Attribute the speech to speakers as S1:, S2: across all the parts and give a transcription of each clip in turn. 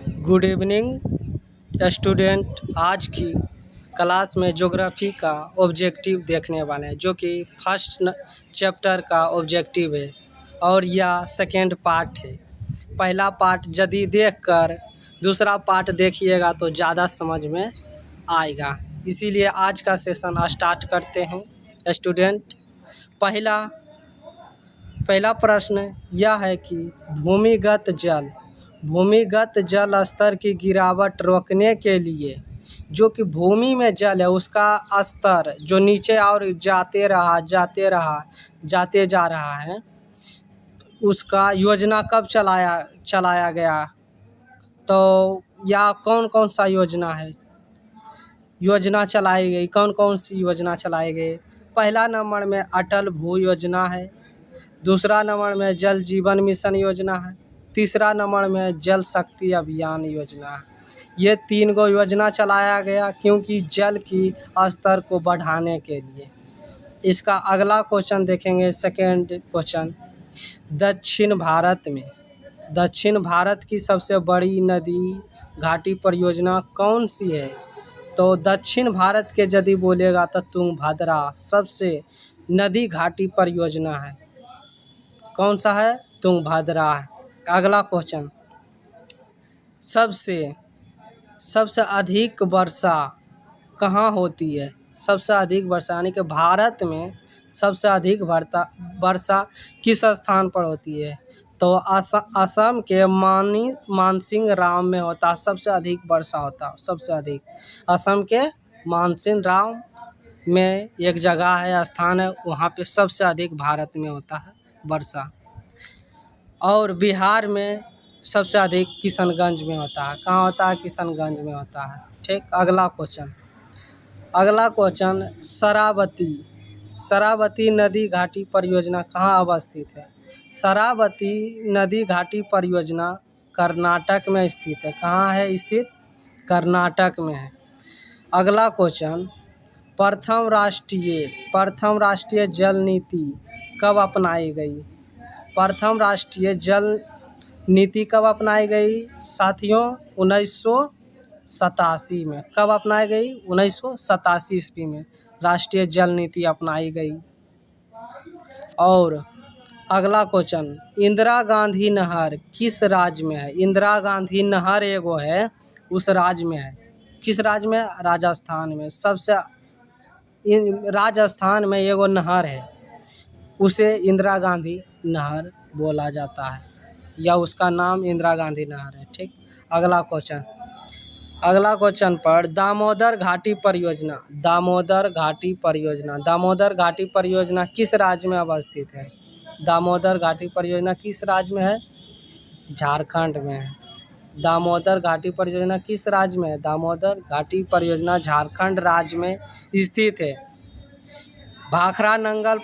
S1: Good evening student. आज की class में ज्योग्राफी का ऑब्जेक्टिव देखने वाले हैं, जो कि फर्स्ट चैप्टर का ऑब्जेक्टिव है और यह सेकेंड पार्ट है। पहला पार्ट यदि देखकर दूसरा पार्ट देखिएगा तो ज़्यादा समझ में आएगा। इसीलिए आज का सेशन स्टार्ट करते हैं स्टूडेंट। पहला प्रश्न यह है कि भूमिगत जल स्तर की गिरावट रोकने के लिए, जो कि भूमि में जल है उसका स्तर जो नीचे और जाते जा रहा है, उसका योजना कब चलाया गया। तो या कौन कौन सा योजना चलाई गई, कौन कौन सी योजना चलाई गई। पहला नंबर में अटल भू योजना है, दूसरा नंबर में जल जीवन मिशन योजना है, तीसरा नंबर में जल शक्ति अभियान योजना है। ये 3 गो योजना चलाया गया क्योंकि जल की स्तर को बढ़ाने के लिए। इसका अगला क्वेश्चन देखेंगे, सेकेंड क्वेश्चन। दक्षिण भारत की सबसे बड़ी नदी घाटी परियोजना कौन सी है। तो दक्षिण भारत के यदि बोलेगा तो तुंगभद्रा सबसे नदी घाटी परियोजना है। कौन सा है? तुंगभद्रा है। अगला क्वेश्चन, सबसे अधिक वर्षा कहाँ होती है। सबसे अधिक वर्षा यानी कि भारत में सबसे अधिक वर्षा किस स्थान पर होती है। तो असम के मानसिंह राम में होता है, सबसे अधिक वर्षा होता है। सबसे अधिक असम के मानसिंह राम में एक जगह है, स्थान है, वहाँ पे सबसे अधिक भारत में होता है वर्षा। और बिहार में सबसे अधिक किशनगंज में होता है। कहाँ होता है? किशनगंज में होता है। ठीक। अगला क्वेश्चन, शरावती नदी घाटी परियोजना कहाँ अवस्थित है। शरावती नदी घाटी परियोजना कर्नाटक में स्थित है। कहाँ है स्थित? कर्नाटक में है। अगला क्वेश्चन, प्रथम राष्ट्रीय जल नीति कब अपनाई गई। प्रथम राष्ट्रीय जल नीति कब अपनाई गई साथियों? 1987 में। कब अपनाई गई? 1987 ईस्वी में राष्ट्रीय जल नीति अपनाई गई। और अगला क्वेश्चन, इंदिरा गांधी नहर किस राज्य में है। इंदिरा गांधी नहर एगो है, उस राज्य में है। किस राज्य में? राजस्थान में। राजस्थान में एगो नहर है, उसे इंदिरा गांधी नहर बोला जाता है, या उसका नाम इंदिरा गांधी नहर है। ठीक। अगला क्वेश्चन पर दामोदर घाटी परियोजना किस राज्य में अवस्थित है। दामोदर घाटी परियोजना किस राज्य में है? झारखंड में है। दामोदर घाटी परियोजना किस राज्य में है? दामोदर घाटी परियोजना झारखंड राज्य में स्थित है। भाखड़ा नंगल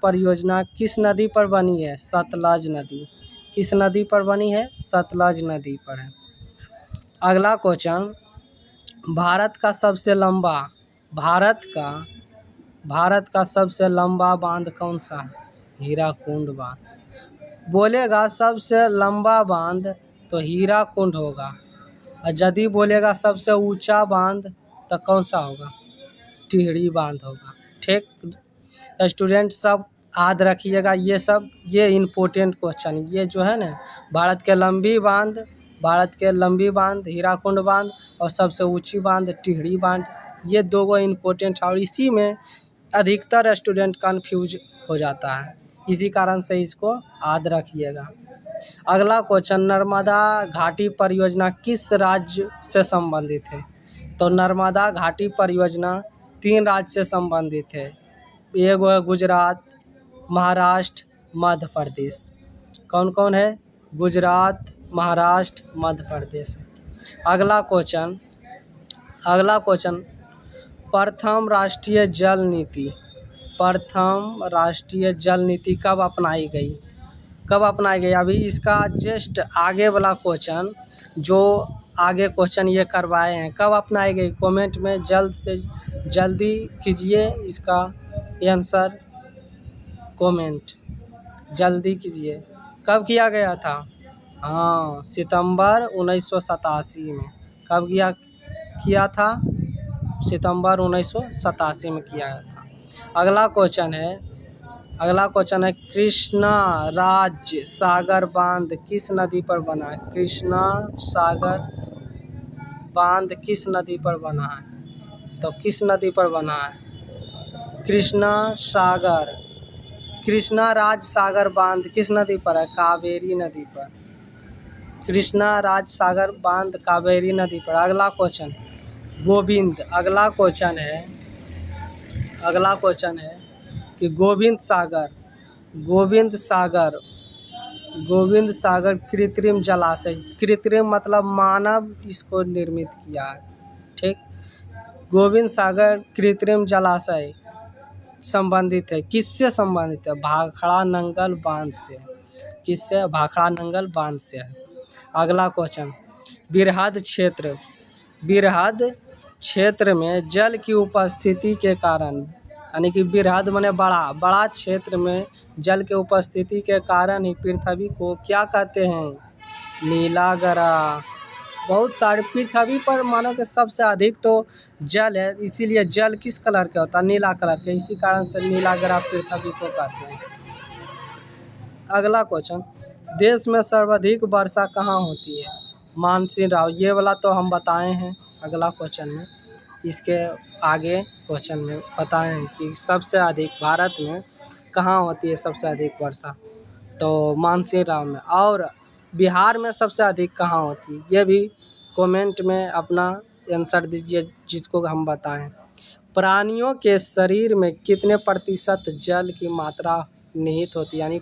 S1: परियोजना किस नदी पर बनी है? सतलज नदी। किस नदी पर बनी है? सतलज नदी पर है। अगला क्वेश्चन, भारत का सबसे लंबा बांध कौन सा है? हीराकुंड बांध। बोलेगा सबसे लंबा बांध तो हीराकुंड होगा, और यदि बोलेगा सबसे ऊंचा बांध तो कौन सा होगा? टिहरी बांध होगा। ठीक स्टूडेंट, सब याद रखिएगा। ये इम्पोर्टेंट क्वेश्चन, ये जो है ना, भारत के लंबी बांध हीराकुंड बांध और सबसे ऊंची बांध टिहरी बांध, ये 2 गो इम्पोर्टेंट है, और इसी में अधिकतर स्टूडेंट कंफ्यूज हो जाता है। इसी कारण से इसको याद रखिएगा। अगला क्वेश्चन, नर्मदा घाटी परियोजना किस राज्य से संबंधित है। तो नर्मदा घाटी परियोजना 3 राज्य से संबंधित है। एगो है गुजरात, महाराष्ट्र, मध्य प्रदेश। कौन कौन है? गुजरात, महाराष्ट्र, मध्य प्रदेश। अगला क्वेश्चन, प्रथम राष्ट्रीय जल नीति कब अपनाई गई। अभी इसका जस्ट आगे वाला क्वेश्चन, जो आगे क्वेश्चन ये करवाए हैं, कब अपनाई गई, कमेंट में जल्द से जल्दी कीजिए। इसका आंसर कमेंट जल्दी कीजिए। कब किया गया था? हाँ, सितंबर 1987 में। कब किया था? सितंबर 1987 में किया था। अगला क्वेश्चन है कृष्णा राज्य सागर बांध किस नदी पर बना है? कृष्णा सागर बांध किस नदी पर बना है? तो किस नदी पर बना है? कृष्णा राज सागर बांध किस नदी पर है? कावेरी नदी पर। कृष्णा राज सागर बांध कावेरी नदी पर। अगला क्वेश्चन कि गोविंद सागर कृत्रिम जलाशय, कृत्रिम मतलब मानव इसको निर्मित किया है, ठीक। गोविंद सागर कृत्रिम जलाशय संबंधित है, किससे संबंधित है? भाखड़ा नंगल बांध से। किससे? भाखड़ा नंगल बांध से है। अगला क्वेश्चन, बृहद क्षेत्र में जल की उपस्थिति के कारण, यानी कि बृहद माने बड़ा क्षेत्र में जल के उपस्थिति के कारण ही पृथ्वी को क्या कहते हैं? नीला ग्रह। बहुत सारे पृथ्वी पर मानो कि सबसे अधिक तो जल है, इसीलिए जल किस कलर का होता है? नीला कलर का, इसी कारण से नीला ग्रह पृथ्वी को कहते हैं। अगला क्वेश्चन, देश में सर्वाधिक वर्षा कहाँ होती है? मानसून राव, ये वाला तो हम बताए हैं अगला क्वेश्चन में। इसके आगे क्वेश्चन में बताए हैं कि सबसे अधिक भारत में कहाँ होती है सबसे अधिक वर्षा? तो मानसून राव में। और बिहार में सबसे अधिक कहाँ होती है? ये भी कमेंट में अपना आंसर दीजिए जिसको हम बताएं। प्राणियों के शरीर में कितने प्रतिशत जल की मात्रा निहित होती है, यानी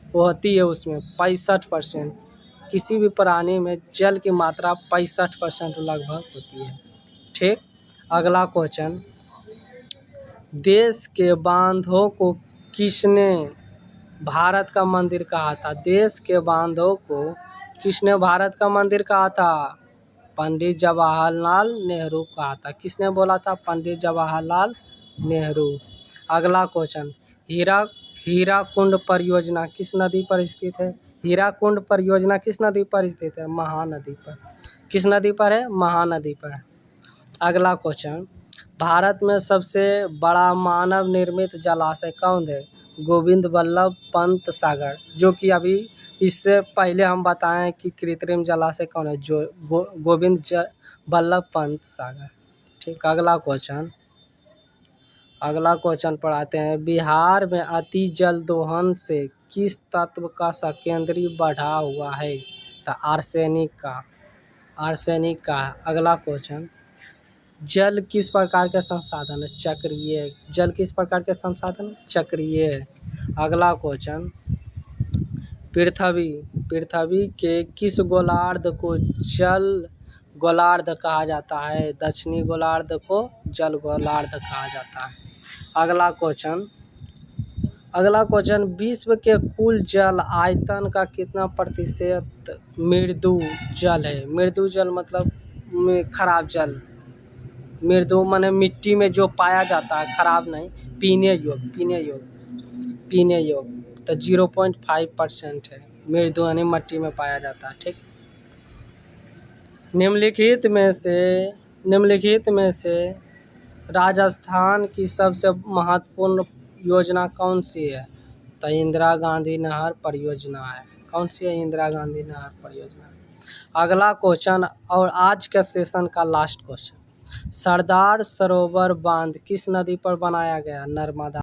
S1: वो होती है उसमें 65%। किसी भी प्राणी में जल की मात्रा 65% लगभग होती है, ठीक। अगला क्वेश्चन, देश के बांधों को किसने भारत का मंदिर कहा था? देश के बांधों को किसने भारत का मंदिर कहा था? पंडित जवाहरलाल नेहरू कहा था। किसने बोला था? पंडित जवाहरलाल नेहरू। अगला क्वेश्चन, हीराकुंड परियोजना किस नदी पर स्थित है? हीराकुंड परियोजना किस नदी पर स्थित है? महानदी पर। किस नदी पर है? महानदी पर। अगला क्वेश्चन, भारत में सबसे बड़ा मानव निर्मित जलाशय कौन है? गोविंद बल्लभ पंत सागर, जो कि अभी इससे पहले हम बताएं कि कृत्रिम जलाशय कौन है, जो गोविंद बल्लभ पंत सागर, ठीक। अगला क्वेश्चन पढ़ाते हैं, बिहार में अति जल दोहन से किस तत्व का संकेंद्री बढ़ा हुआ है? तो आर्सेनिक का। अगला क्वेश्चन, जल किस प्रकार के संसाधन है? चक्रीय। जल किस प्रकार के संसाधन? चक्रीय है। अगला क्वेश्चन, पृथ्वी के किस गोलार्ध को जल गोलार्ध कहा जाता है? दक्षिणी गोलार्ध को जल गोलार्ध कहा जाता है। अगला क्वेश्चन, विश्व के कुल जल आयतन का कितना प्रतिशत मृदु जल है? मृदु जल मतलब खराब जल। मृदु माने मिट्टी में जो पाया जाता है, खराब नहीं, पीने योग्य। तो 0.5% है मृदु, यानी मिट्टी में पाया जाता है, ठीक। निम्नलिखित में से राजस्थान की सबसे महत्वपूर्ण योजना कौन सी है? तो इंदिरा गांधी नहर परियोजना है। कौन सी है? इंदिरा गांधी नहर परियोजना। अगला क्वेश्चन और आज के सेशन का लास्ट क्वेश्चन, सरदार सरोवर बांध किस नदी पर बनाया गया? नर्मदा।